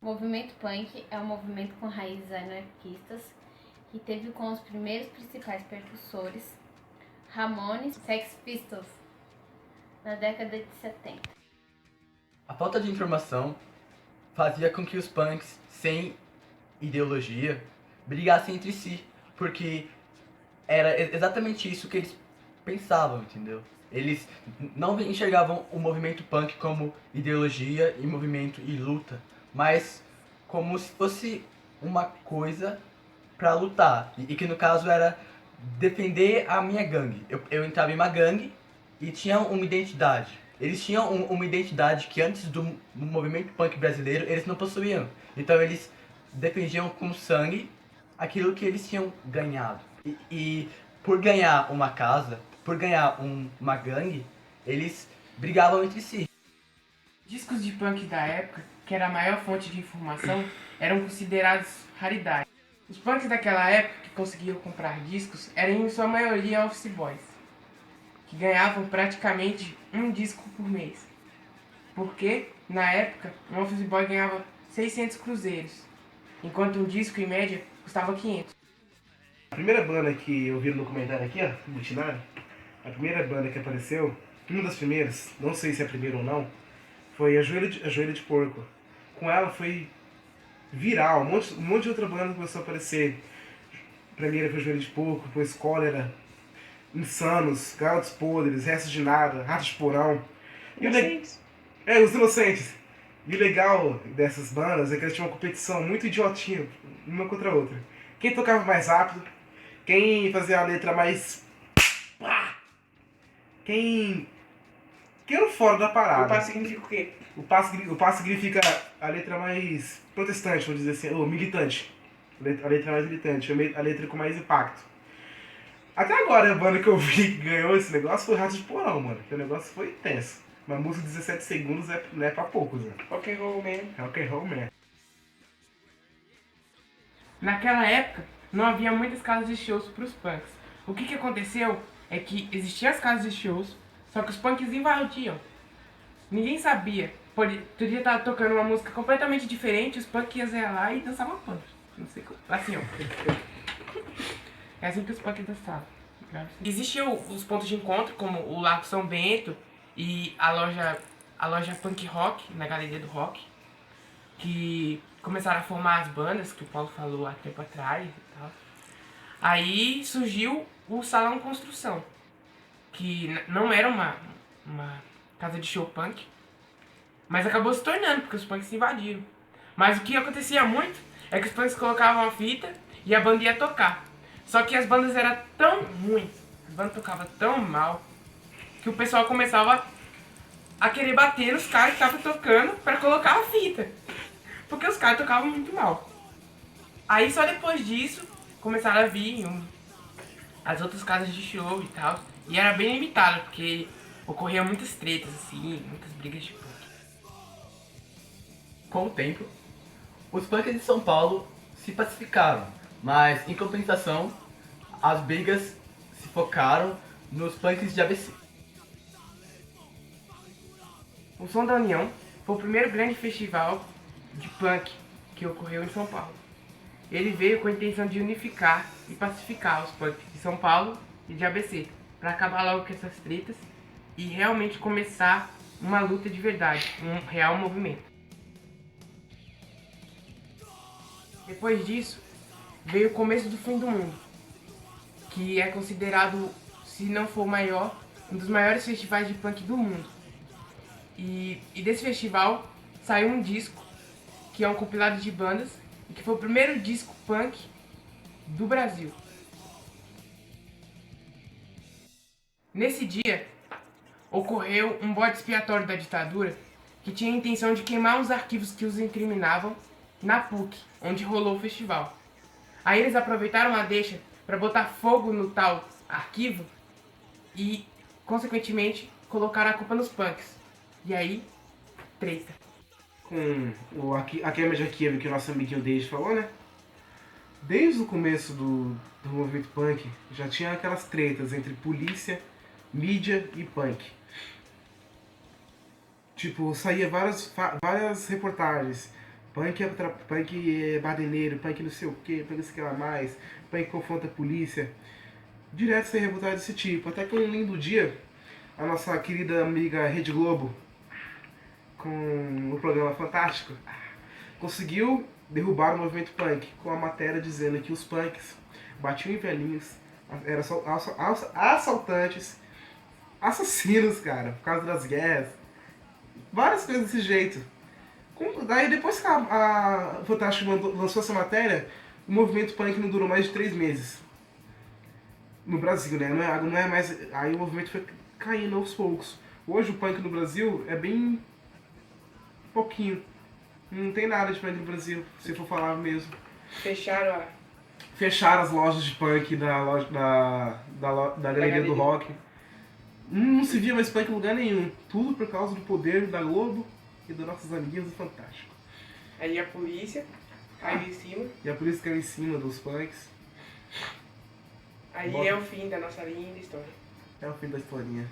movimento punk é um movimento com raízes anarquistas que teve como os primeiros principais percussores Ramones e Sex Pistols na década de 70. A falta de informação fazia com que os punks, sem ideologia, brigassem entre si, porque era exatamente isso que eles pensavam, entendeu? Eles não enxergavam o movimento punk como ideologia e movimento e luta, mas como se fosse uma coisa pra lutar, e que no caso era defender a minha gangue. Eu entrava em uma gangue e tinha uma identidade. Eles tinham uma identidade que antes do movimento punk brasileiro eles não possuíam. Então eles defendiam com sangue aquilo que eles tinham ganhado. E por ganhar uma casa, por ganhar uma gangue, eles brigavam entre si. Discos de punk da época, que era a maior fonte de informação, eram considerados raridade. Os punks daquela época que conseguiam comprar discos eram em sua maioria office boys, que ganhavam praticamente um disco por mês. Porque, na época, um office boy ganhava 600 cruzeiros, enquanto um disco, em média, custava 500. A primeira banda que eu vi no documentário aqui, ó, Multinário, a primeira banda que apareceu, uma das primeiras, não sei se é a primeira ou não, foi a Joelha de Porco. Com ela foi viral, um monte de outra banda começou a aparecer. A primeira foi Joelha de Porco, depois Cólera, Insanos, Garotos Podres, Restos de Nada, Ratos de Porão. Inocentes. Os Inocentes. E o legal dessas bandas é que elas tinham uma competição muito idiotinha, uma contra a outra. Quem tocava mais rápido, quem fazia a letra mais... Quem era o fora da parada. O passo significa o quê? O passo significa a letra mais protestante, vamos dizer assim, ou militante. A letra mais militante, a letra com mais impacto. Até agora a banda que eu vi que ganhou esse negócio foi Ratos de Porão, mano. Que o negócio foi intenso. Uma música de 17 segundos não é pra poucos, né? Rock and roll mesmo. Rock and roll mesmo. Naquela época, não havia muitas casas de shows para os punks. O que aconteceu é que existiam as casas de shows, só que os punks invadiam. Ninguém sabia. Podia estar tocando uma música completamente diferente, os punks iam lá e dançavam punk. Não sei como. Assim, ó. É assim que os punks dançavam. Existiam os pontos de encontro, como o Largo São Bento e a loja Punk Rock, na Galeria do Rock, que começaram a formar as bandas, que o Paulo falou há tempo atrás e tal. Aí surgiu o Salão Construção, que não era uma casa de show punk, mas acabou se tornando, porque os punks se invadiram. Mas o que acontecia muito é que os punks colocavam a fita e a banda ia tocar. Só que as bandas eram tão ruins, as bandas tocavam tão mal, que o pessoal começava a querer bater nos caras que estavam tocando pra colocar a fita. Porque os caras tocavam muito mal. Aí só depois disso começaram a vir as outras casas de show e tal. E era bem limitado, porque ocorriam muitas tretas, assim, muitas brigas de punk. Com o tempo, os punks de São Paulo se pacificaram, mas em compensação, as brigas se focaram nos punks de ABC. O Som da União foi o primeiro grande festival de punk que ocorreu em São Paulo. Ele veio com a intenção de unificar e pacificar os punks de São Paulo e de ABC, para acabar logo com essas tretas e realmente começar uma luta de verdade, um real movimento. Depois disso, veio o começo do fim do mundo, que é considerado, se não for o maior, um dos maiores festivais de punk do mundo. E desse festival saiu um disco, que é um compilado de bandas, e que foi o primeiro disco punk do Brasil. Nesse dia, ocorreu um bode expiatório da ditadura que tinha a intenção de queimar os arquivos que os incriminavam na PUC, onde rolou o festival. Aí eles aproveitaram a deixa para botar fogo no tal arquivo e, consequentemente, colocaram a culpa nos punks. E aí, treta. Com a queima de arquivo que o nosso amiguinho Deide falou, né? Desde o começo do movimento punk, já tinha aquelas tretas entre polícia, mídia e punk. Tipo, saía várias reportagens Punk é badeneiro, punk não sei o que, punk não sei o que lá mais, punk confronta a polícia. Direto sem revoltado desse tipo. Até que um lindo dia, a nossa querida amiga Rede Globo, com o programa Fantástico, conseguiu derrubar o movimento punk com a matéria dizendo que os punks batiam em velhinhos, eram assaltantes, assassinos, cara, por causa das guerras, várias coisas desse jeito. Daí depois que a Fantástico lançou essa matéria, o movimento punk não durou mais de 3 meses. No Brasil, né? Não é mais. Aí o movimento foi caindo aos poucos. Hoje o punk no Brasil é bem pouquinho. Não tem nada de punk no Brasil, se for falar mesmo. Fecharam Fecharam as lojas de punk da galeria do rock. Não se via mais punk em lugar nenhum. Tudo por causa do poder da Globo e dos nossos amiguinhos do Fantástico. Aí a polícia caiu em cima. E a polícia caiu em cima dos punks. Aí Bota. é o fim da nossa linda história. É o fim da historinha.